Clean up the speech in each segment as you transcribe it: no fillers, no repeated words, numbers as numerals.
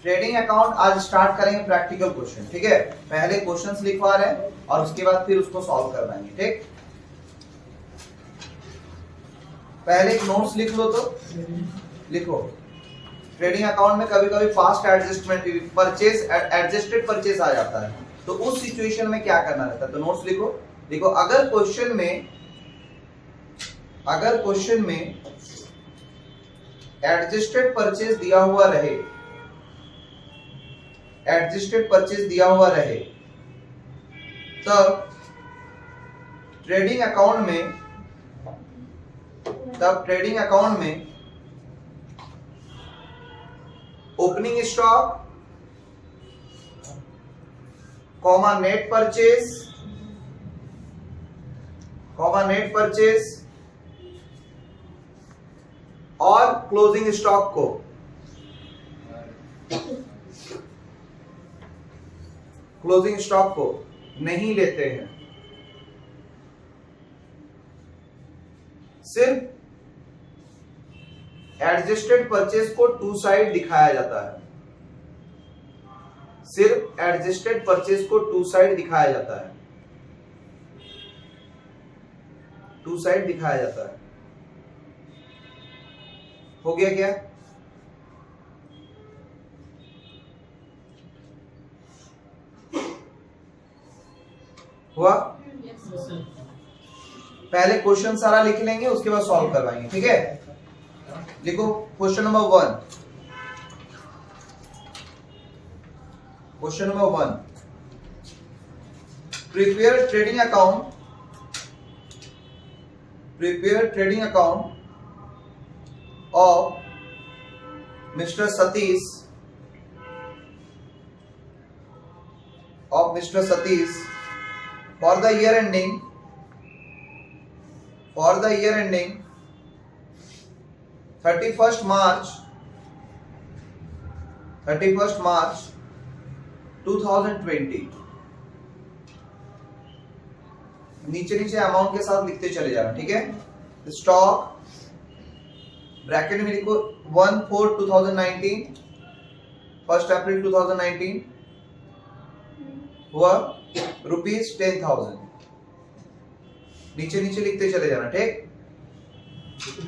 Trading account आज start करेंगे practical question, ठीक है। पहले क्वेश्चंस लिखवा रहे हैं और उसके बाद फिर उसको सॉल्व करवाएंगे, ठीक। पहले एक नोट्स लिख लो, तो लिखो ट्रेडिंग अकाउंट में कभी कभी fast adjustment purchase adjusted purchase आ जाता है, तो उस सिचुएशन में क्या करना रहता है। तो नोट्स लिखो। देखो अगर क्वेश्चन में एडजस्टेड परचेज दिया हुआ रहे, एडजस्टेड परचेज दिया हुआ रहे, तब ट्रेडिंग अकाउंट में opening stock comma net purchase और क्लोजिंग स्टॉक को नहीं लेते हैं। सिर्फ एडजस्टेड परचेज को टू साइड दिखाया जाता है, सिर्फ एडजस्टेड परचेज को टू साइड दिखाया जाता है, टू साइड दिखाया जाता है। हो गया क्या? हुआ? पहले क्वेश्चन सारा लिख लेंगे, उसके बाद सॉल्व करवाएंगे, ठीक है। लिखो question number 1। Question number 1, prepare trading account of Mr. Satish for the year ending 31st March 2020। नीचे नीचे अमाउंट के साथ लिखते चले जाना, ठीक है। स्टॉक ब्रैकेट में लिखो 1/4/2019, 1 अप्रैल 2019 हुआ ₹10,000। नीचे नीचे लिखते चले जाना, ठीक।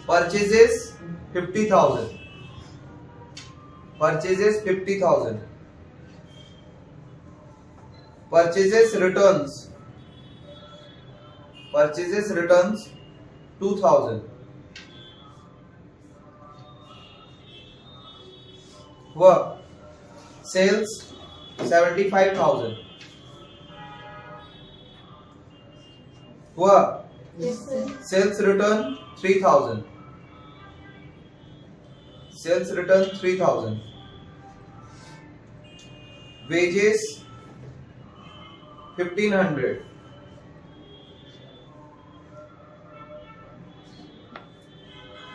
परचेजेस 50,000, परचेजेस रिटर्न्स 2,000 हुआ। सेल्स 75,000 हुआ। Sales return 3,000, sales return 3,000। Wages 1,500,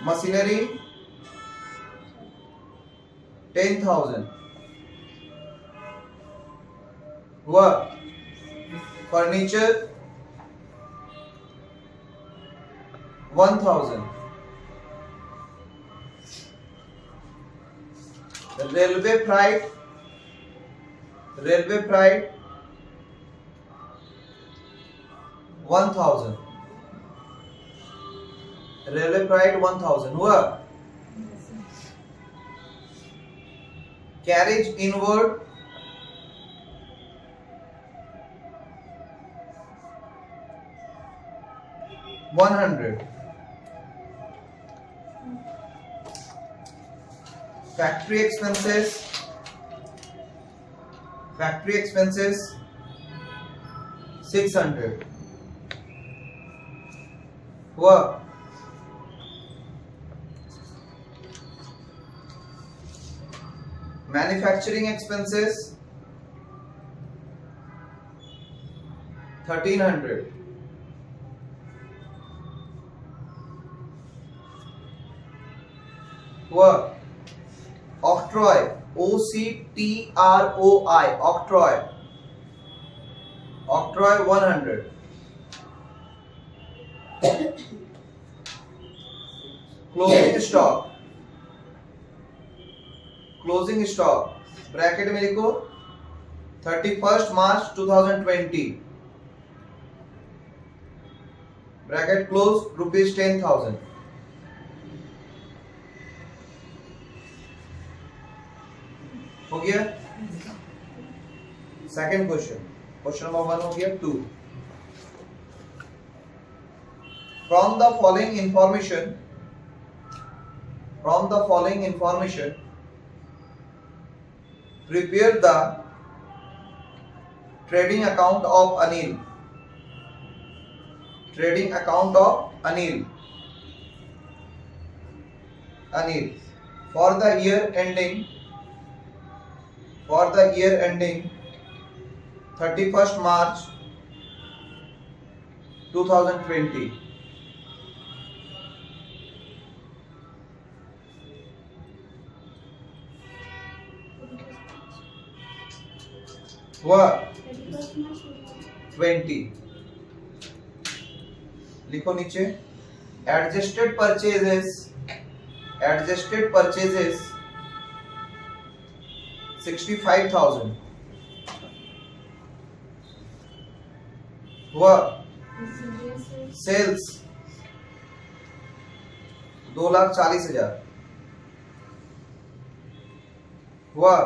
machinery 10,000 हुआ। Furniture 1,000। Railway freight 1,000, railway freight 1,000 हुआ। Carriage inward 100। फैक्ट्री एक्सपेंसेस 600 हुआ। मैन्युफैक्चरिंग एक्सपेंसेस 1,300 हुआ। Octroi OCTROI octroi 100। Closing stock bracket में लिखो 31 मार्च 2020 ब्रैकेट क्लोज ₹10,000। हो गया। सेकंड क्वेश्चन नंबर 1 हो गया। 2, from the following information prepare the trading account of Anil for the year ending 31st March 2020। हुआ 20। लिखो नीचे एडजस्टेड परचेजेस 65,000 हुआ। सेल्स 2,40,000 हुआ।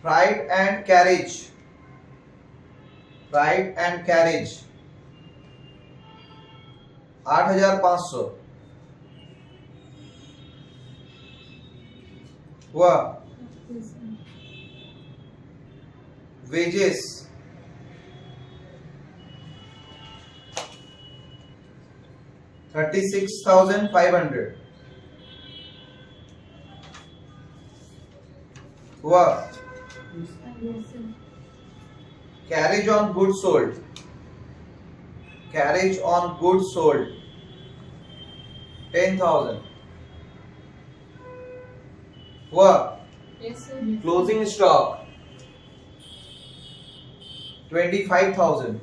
फ्राइट एंड कैरेज 8,500 हुआ। वेजेस 36,500 हुआ। Carriage on goods sold 10,000 हुआ। क्लोजिंग स्टॉक 25,000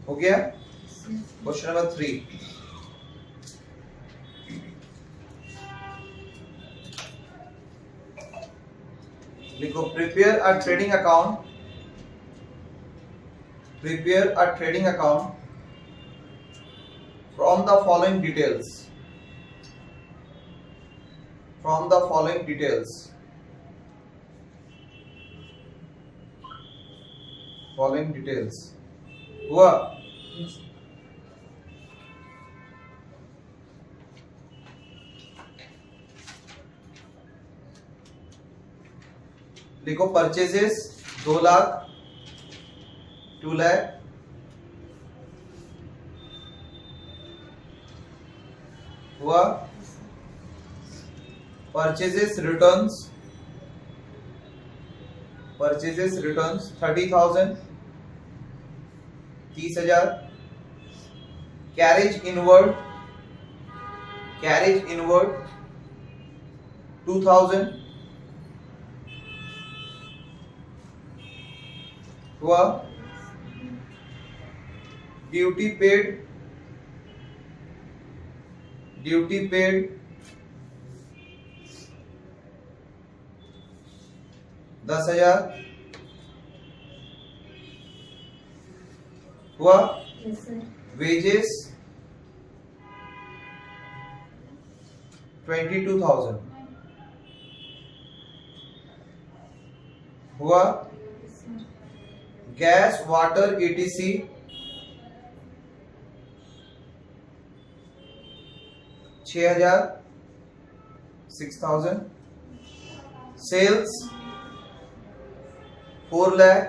हो गया। क्वेश्चन नंबर 3, लिखो prepare a trading account from the following details 'following details हुआ। लिखो परचेजेस 2 लाख 2 लाख हुआ। Purchases returns 30,000 30,000। कैरेज इनवर्ड 2,000 हुआ। ड्यूटी पेड 10,000 हुआ। वेजेस 22,000 हुआ। Gas water ETC 6,000 6,000। Sales 4 lakh.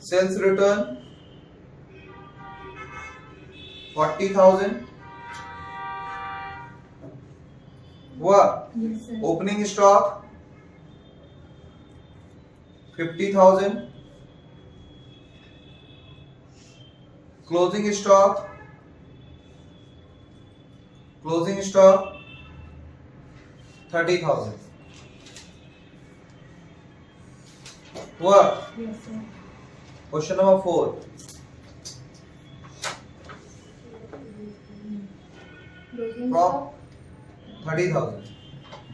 Sales return 40,000 हुआ। Opening stock 50,000। क्लोजिंग स्टॉक 30,000 हुआ। Question number 4, from 30,000.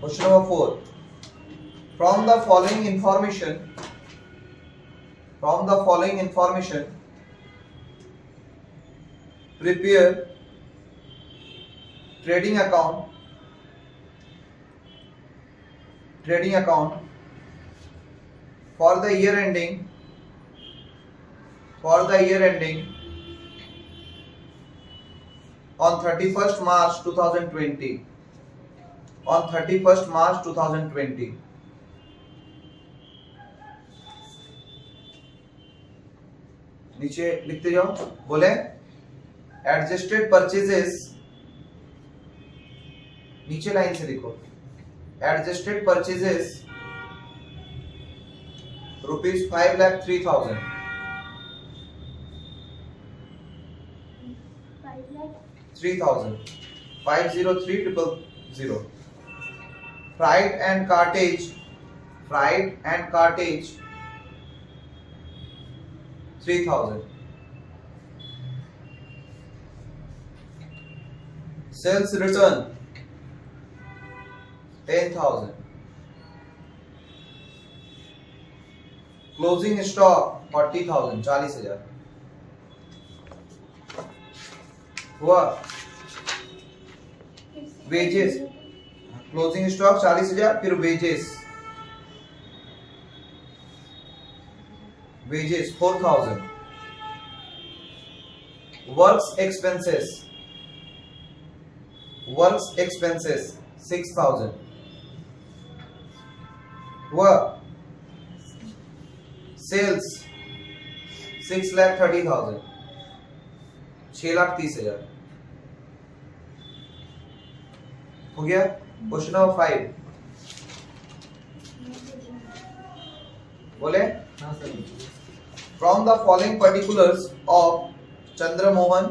Question number 4. From the following information, prepare trading account for the year ending on 31st March 2020. On 31st March 2020. नीचे लिखते जाओ, बोले adjusted purchases, नीचे line से लिखो, adjusted purchases rupees 5,03,000, 503,000. Freight and cartage 3,000. Sales return 10,000. Closing stock 40,000, 40,000 हुआ. Wages, closing stock 40,000, फिर wages 4,000. Works expenses 6,000 हुआ. सेल्स 6,30,000, 6,30,000 हो गया. क्वेश्चन नंबर 5 बोले, from the following particulars of Chandramohan,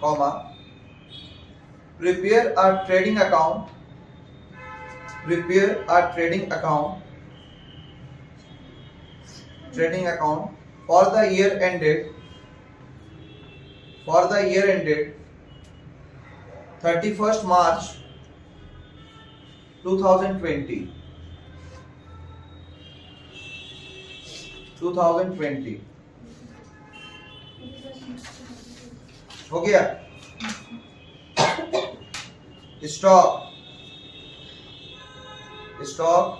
comma, prepare a trading account for the year ended 31st March 2020. हो गया. Stock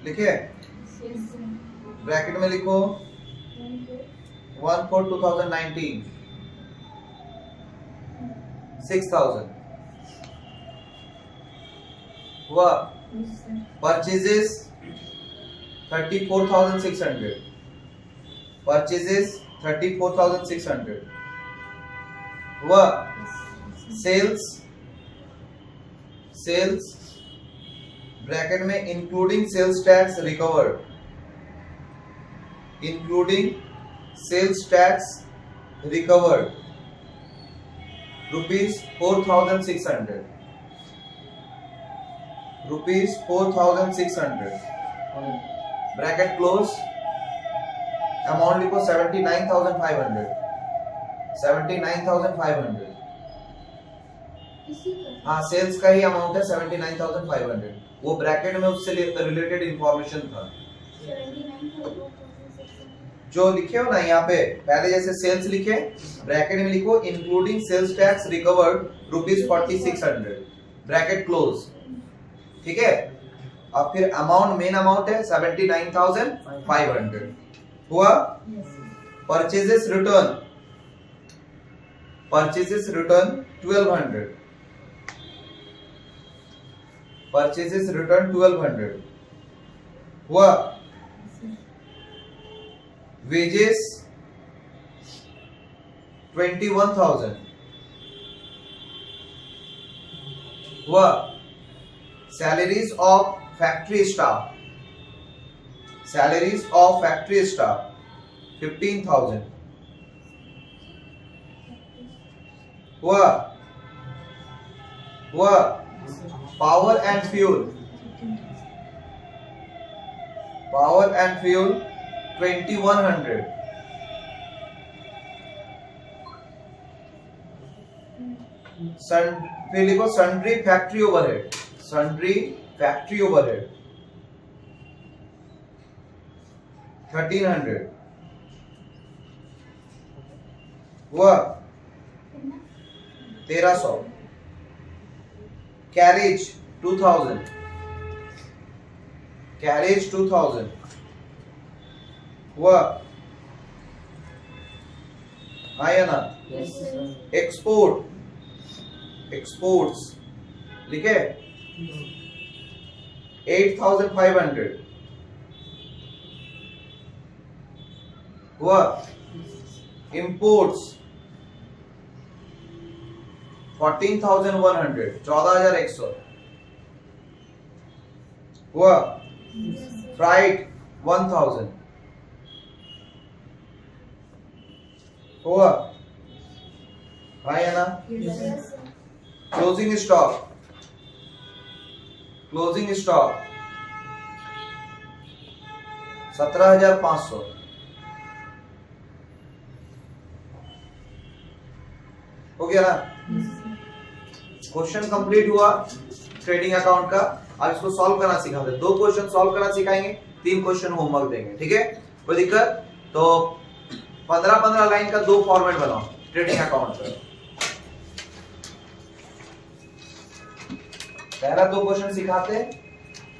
लिखे, bracket में लिखो 1/4/2019 6,000 हुआ. परचेजेस 34,600, हुआ. सेल्स ब्रैकेट में including sales tax recovered, ₹4,600. Bracket close. Amount लिखो 79,500. हाँ, सेल्स का ही अमाउंट है 79,500. वो ब्रैकेट में उससे रिलेटेड इंफॉर्मेशन था. जो लिखे हो ना यहाँ पे, पहले जैसे सेल्स लिखे, ब्रैकेट में लिखो including sales tax recovered ₹4,600, bracket close. ठीक है. अब फिर अमाउंट, मेन अमाउंट है 79,500 हुआ. Purchases return 1,200. हुआ. वेजेस 21,000 हुआ. सैलरीज ऑफ फैक्ट्री स्टाफ 15,000 हुआ. Power and fuel 2100। फिर लिखो सन्ड्री फैक्ट्री ओवरहेड 1300 हुआ 1300। कैरेज 2000 हुआ, हाँ या ना? एक्सपोर्ट्स लिखे 8500 हुआ। इंपोर्ट्स 14,100 14,100 हुआ। फ्राइट 1000 हुआ, हाँ या ना? क्लोजिंग स्टॉक 17,500 हो गया ना? क्वेश्चन कंप्लीट हुआ ट्रेडिंग अकाउंट का। अब इसको सॉल्व करना सिखाते हैं। 2 क्वेश्चन सॉल्व करना सिखाएंगे, 3 क्वेश्चन होमवर्क देंगे, ठीक है? कोई दिक्कत? तो 15-15 लाइन का 2 फॉर्मेट बनाओ ट्रेडिंग अकाउंट का। पहला 2 क्वेश्चन सिखाते हैं,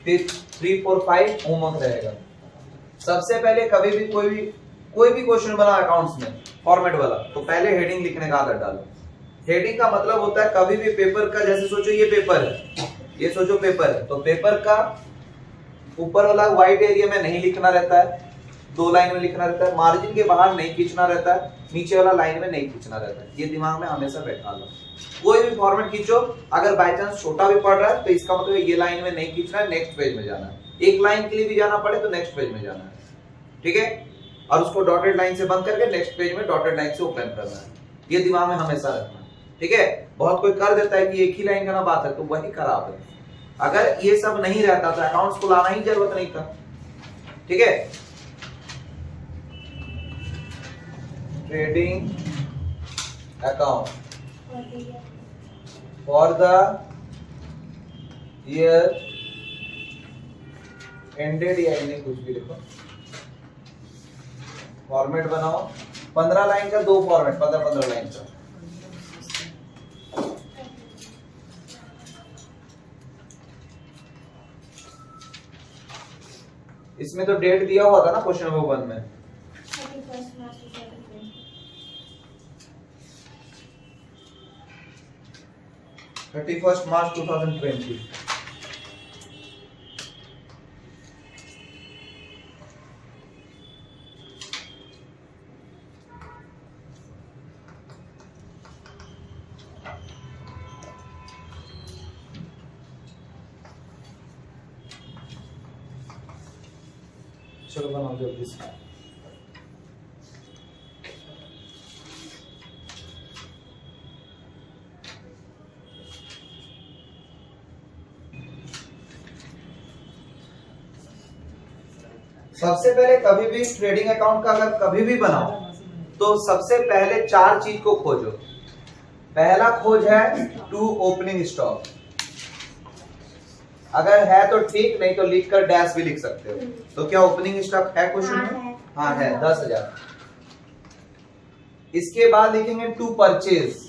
फिर 3, 4, 5 होमवर्क रहेगा। सबसे पहले कभी भी कोई भी क्वेश्चन बना अकाउंट्स में फॉर्मेट वाला, तो पहले हेडिंग लिखने का आदत डालो। हेडिंग का मतलब होता है कभी भी पेपर का, जैसे सोचो ये पेपर है, ये सोचो पेपर है, तो पेपर का ऊपर वाला व्हाइट एरिया में नहीं लिखना रहता है, 2 लाइन में लिखना रहता है, मार्जिन के बाहर नहीं खींचना रहता है, नीचे वाला लाइन में नहीं खींचना रहता है। ये दिमाग में हमेशा बैठा लो। कोई भी फॉर्मेट खींचो, अगर बाय चांस छोटा भी पड़ रहा है तो इसका मतलब ये लाइन में नहीं खींचना है, नेक्स्ट पेज में जाना है। एक लाइन के लिए भी जाना पड़े तो नेक्स्ट पेज में जाना है, ठीक है? और उसको डॉटेड लाइन से बंद करके नेक्स्ट पेज में डॉटेड लाइन से ओपन करना है। ये दिमाग में हमेशा रखना है, ठीक है? बहुत कोई कर देता है कि एक ही लाइन का ना बात है, तो वही खराब है। अगर ये सब नहीं रहता तो अकाउंट्स को लाना ही जरूरत नहीं था, ठीक है? Trading account for the year ended, या नहीं कुछ भी लिखो, फॉर्मेट बनाओ। 15 लाइन का 2 फॉर्मेट, 15 लाइन का। इसमें तो डेट दिया हुआ था ना क्वेश्चन नंबर 1 में, 31 मार्च 2020। चलो बनाओ जल्दी से। सबसे पहले कभी भी ट्रेडिंग अकाउंट का अगर कभी भी बनाओ तो सबसे पहले 4 चीज को खोजो। पहला खोज है टू ओपनिंग स्टॉक, अगर है तो ठीक, नहीं तो लिख कर डैश भी लिख सकते हो। तो क्या ओपनिंग स्टॉक है क्वेश्चन में? हाँ है, 10,000। इसके बाद लिखेंगे टू परचेजेस।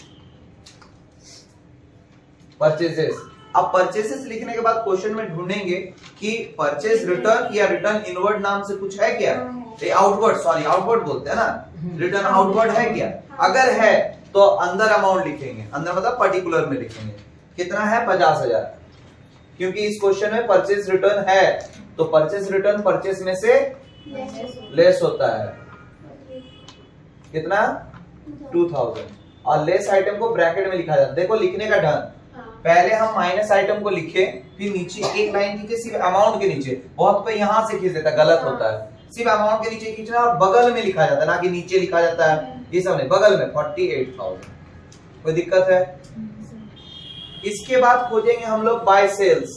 अब परचेसेस लिखने के बाद क्वेश्चन में ढूंढेंगे कि परचेज रिटर्न या रिटर्न इनवर्ड नाम से कुछ है क्या? आउटवर्ड बोलते हैं ना, रिटर्न आउटवर्ड है क्या? अगर है तो अंदर अमाउंट लिखेंगे, अंदर मतलब पर्टिकुलर में लिखेंगे। कितना है? 50,000। क्योंकि इस क्वेश्चन में परचेज रिटर्न है, तो परचेज रिटर्न परचेज में से लेस होता है। कितना? 2000। और लेस आइटम को ब्रैकेट में लिखा जाता है। देखो लिखने का ढंग, पहले हम माइनस आइटम को लिखे, फिर नीचे एक लाइन खींचे सिर्फ अमाउंट के नीचे। बहुत कोई यहां से खींच देता है, गलत होता है। सिर्फ अमाउंट के नीचे खींचना और बगल में लिखा जाता है, ना कि नीचे लिखा जाता है। ये सब नहीं, बगल में 48,000। कोई दिक्कत है? इसके बाद खोजेंगे हम लोग बाय सेल्स।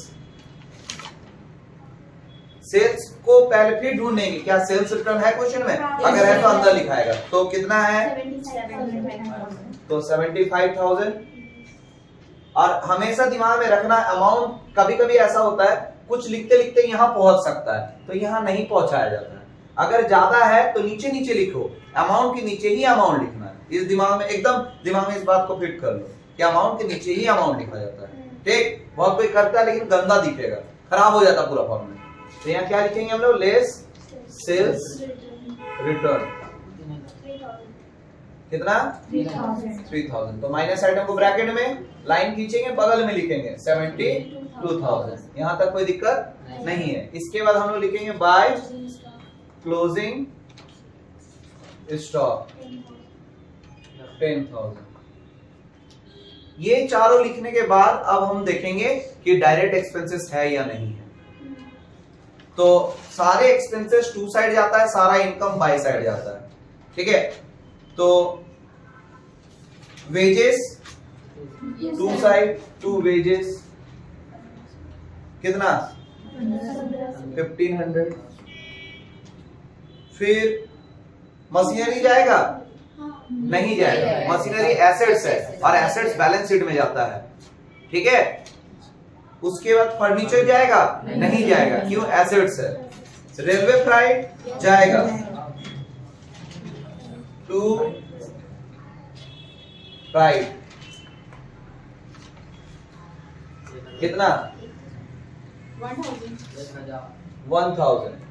सेल्स को पहले फिर ढूंढेंगे, क्या सेल्स रिटर्न है क्वेश्चन में? अगर है तो अंदर लिखाएगा। तो कितना है? तो 75,000। और हमेशा दिमाग में रखना अमाउंट कभी कभी ऐसा होता है कुछ लिखते लिखते यहां पहुंच सकता है, तो यहां नहीं पहुंचाया जाता है। अगर ज्यादा है तो नीचे नीचे लिखो, अमाउंट के नीचे ही अमाउंट लिखना है। इस दिमाग में एकदम दिमाग में इस बात को फिट कर लो कि अमाउंट के नीचे ही अमाउंट लिखा जाता है। ठीक, बहुत कोई करता है लेकिन गंदा दिखेगा, खराब हो जाता पूरा फॉर्मूला। तो यहाँ क्या लिखेंगे हम लोग? Less sales return. कितना? 3000। तो माइनस आइटम को ब्रैकेट में लाइन खींचेंगे, बगल में लिखेंगे 72,000। यहां तक कोई दिक्कत नहीं है। इसके बाद हम लोग लिखेंगे बाय क्लोजिंग स्टॉक 10,000। ये चारों लिखने के बाद अब हम देखेंगे कि डायरेक्ट एक्सपेंसेस है या नहीं है। तो सारे एक्सपेंसेस टू साइड जाता है, सारा इनकम बाय साइड जाता है। ठीक है, तो wages to side, to wages कितना? 1500। फिर मशीनरी जाएगा? नहीं जाएगा, मशीनरी एसेट्स है और एसेट्स बैलेंस शीट में जाता है। ठीक है, उसके बाद फर्नीचर जाएगा? नहीं जाएगा, क्यों? एसेट्स है। रेलवे फ्राइट जाएगा? टू फ्राइट कितना? 1000।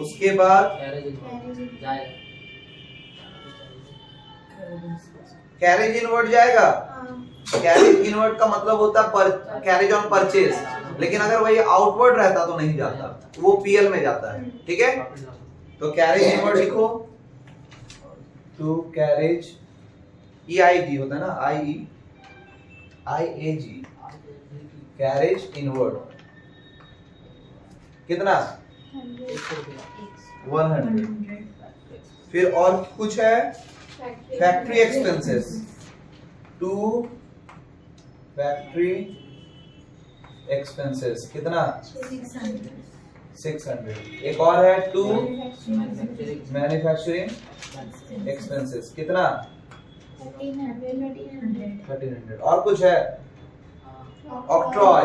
उसके बाद कैरेज इनवर्ड जाएगा? कैरेज इनवर्ड का मतलब होता है कैरेज ऑन परचेज, लेकिन अगर वही आउटवर्ड रहता तो नहीं जाता, वो पीएल में जाता है। ठीक है, तो कैरेज इनवर्ड लिखो। टू कैरेज EIG होता है ना, IAG कैरेज इनवर्ड कितना? 100। फिर और कुछ है? Factory expenses. To factory expenses कितना? 600। एक और है टू मैन्युफैक्चरिंग एक्सपेंसेस कितना? 1300। और कुछ है? ऑक्ट्रॉय।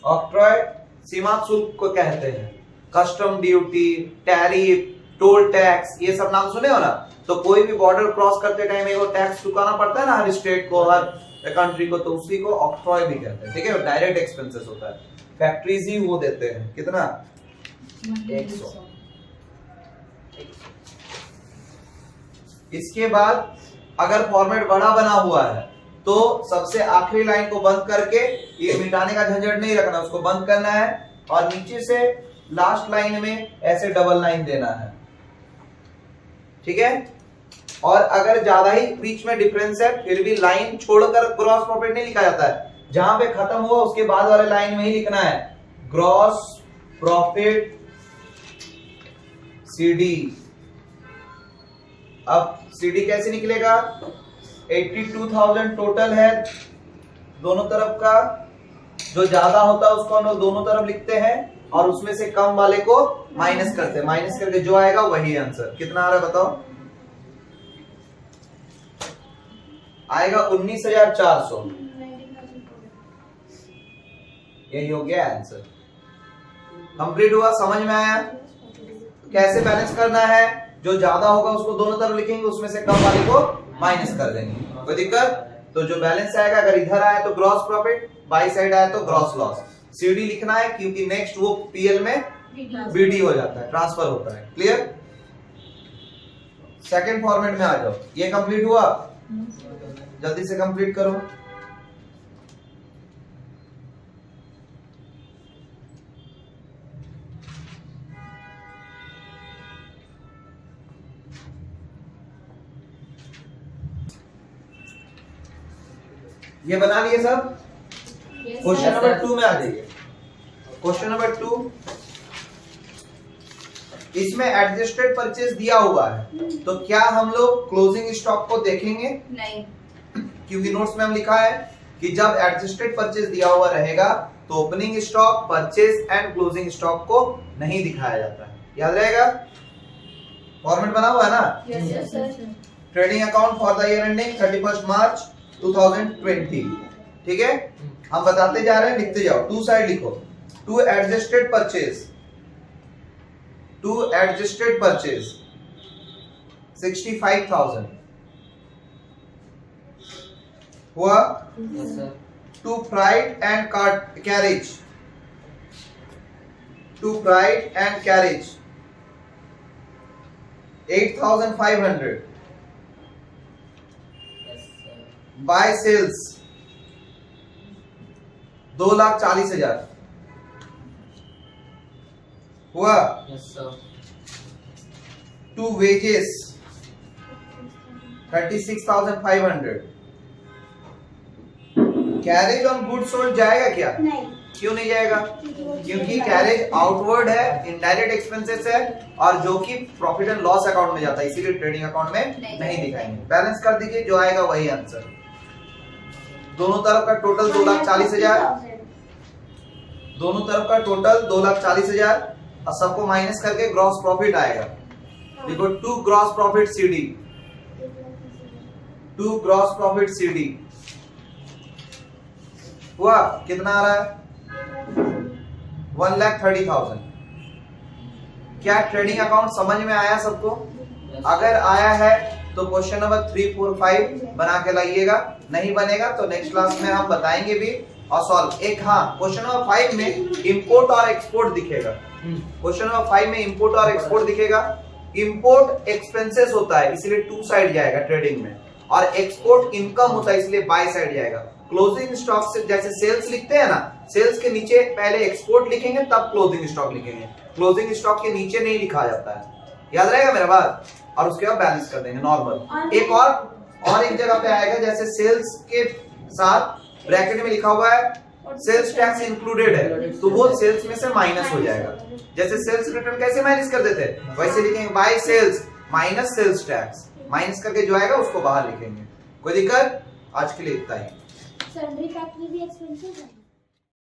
ऑक्ट्रॉय सीमा शुल्क को कहते हैं। Custom duty, tariff, toll tax, ये सब नाम सुने हो ना? तो कोई भी बॉर्डर क्रॉस करते टाइम एक टैक्स चुकाना पड़ता है ना हर स्टेट को, हर कंट्री को, तो उसी को ऑक्ट्रॉय भी कहते हैं। ठीक है, डायरेक्ट एक्सपेंसेस होता है। फैक्ट्रीज ही वो देते हैं। कितना? 100। इसके बाद अगर फॉर्मेट बड़ा बना हुआ है तो सबसे आखिरी लाइन को बंद करके, ये मिटाने का झंझट नहीं रखना, उसको बंद करना है और नीचे से लास्ट लाइन में ऐसे डबल लाइन देना है। ठीक है, और अगर ज्यादा ही बीच में डिफरेंस है फिर भी लाइन छोड़कर ग्रॉस प्रॉफिट नहीं लिखा जाता है, जहां पे खत्म हुआ उसके बाद वाले लाइन में ही लिखना है ग्रॉस प्रॉफिट CD। अब CD कैसे निकलेगा? 82,000 टोटल है दोनों तरफ का, जो ज्यादा होता है उसको हम लोग दोनों तरफ लिखते हैं और उसमें से कम वाले को माइनस करते हैं, माइनस करके जो आएगा वही आंसर। कितना आ रहा है बताओ? आएगा 19,400। यही हो गया आंसर। कंप्लीट हुआ? समझ में आया कैसे बैलेंस करना है? जो ज्यादा होगा उसको दोनों तरफ लिखेंगे, उसमें से कम वाले को माइनस कर देंगे। कोई दिक्कत? तो जो बैलेंस आएगा, अगर इधर आया तो ग्रॉस प्रॉफिट, बाई साइड आया तो ग्रॉस लॉस। CD लिखना है क्योंकि नेक्स्ट वो PL में BD हो जाता है, ट्रांसफर होता है। क्लियर? सेकंड फॉर्मेट में आ जाओ। ये कंप्लीट हुआ? जल्दी से कंप्लीट करो। ये बना लिए सब? क्वेश्चन नंबर 2 में आ जाइए। क्वेश्चन नंबर 2 इसमें एडजस्टेड परचेज दिया हुआ है, तो क्या हम लोग क्लोजिंग स्टॉक को देखेंगे? नहीं, क्योंकि नोट्स में हम लिखा है कि जब एडजस्टेड परचेज दिया हुआ रहेगा तो opening stock, purchase and closing stock को नहीं दिखाया जाता है। याद रहेगा? फॉर्मेट बना हुआ है ना? Yes sir. Trading account for the year ending 31 मार्च 2020। ठीक है, हम बताते जा रहे हैं, लिखते जाओ। टू साइड लिखो। टू एडजस्टेड परचेज 65,000 हुआ। To freight and carriage 8,500। By sales 2,40,000 हुआ। To wages 36,500। Carriage on good sold जाएगा क्या? नहीं। क्यों नहीं जाएगा? क्योंकि कैरेज आउटवर्ड है, इनडायरेक्ट एक्सपेंसेस है, और जो कि प्रॉफिट एंड लॉस अकाउंट में जाता है, इसीलिए ट्रेडिंग अकाउंट में नहीं दिखाएंगे। बैलेंस कर दीजिए, जो आएगा वही आंसर। दोनों तरफ का टोटल 2,40,000, दोनों तरफ का टोटल 2,40,000, और सबको माइनस करके ग्रॉस प्रॉफिट आएगा। देखो, टू ग्रॉस प्रॉफिट सीडी हुआ। कितना आ रहा है? 1,30,000। क्या ट्रेडिंग अकाउंट समझ में आया सबको? अगर आया है तो क्वेश्चन नंबर 3, 4, 5 बना के लाइएगा। नहीं बनेगा तो नेक्स्ट क्लास में हम बताएंगे भी और सॉल्व। एक हाँ, क्वेश्चन नंबर 5 में इंपोर्ट और एक्सपोर्ट दिखेगा। क्वेश्चन नंबर 5 में इंपोर्ट और एक्सपोर्ट दिखेगा। इंपोर्ट एक्सपेंसेस होता है, इसलिए टू साइड जाएगा ट्रेडिंग में, और एक्सपोर्ट इनकम होता है, इसलिए बाय साइड जाएगा। क्लोजिंग स्टॉक से जैसे सेल्स लिखते हैं ना, सेल्स के नीचे पहले एक्सपोर्ट लिखेंगे तब क्लोजिंग स्टॉक लिखेंगे। क्लोजिंग स्टॉक के नीचे नहीं लिखा जाता है। याद रहेगा मेरा बात? और उसके बाद बैलेंस कर देंगे नॉर्मल। एक और एक जगह पे आएगा, जैसे सेल्स के साथ ब्रैकेट में लिखा हुआ है सेल्स टैक्स इंक्लूडेड है, तो वो सेल्स में से माइनस हो जाएगा। जैसे सेल्स रिटर्न कैसे माइनस कर देते हैं, वैसे लिखेंगे by sales minus sales tax, minus करके जो आएगा उसको बाहर लिखेंगे। कोई दिक्कत? आज के लिए इतना ही। सैलरी फैक्ट्री भी एक्सपेंसेस है।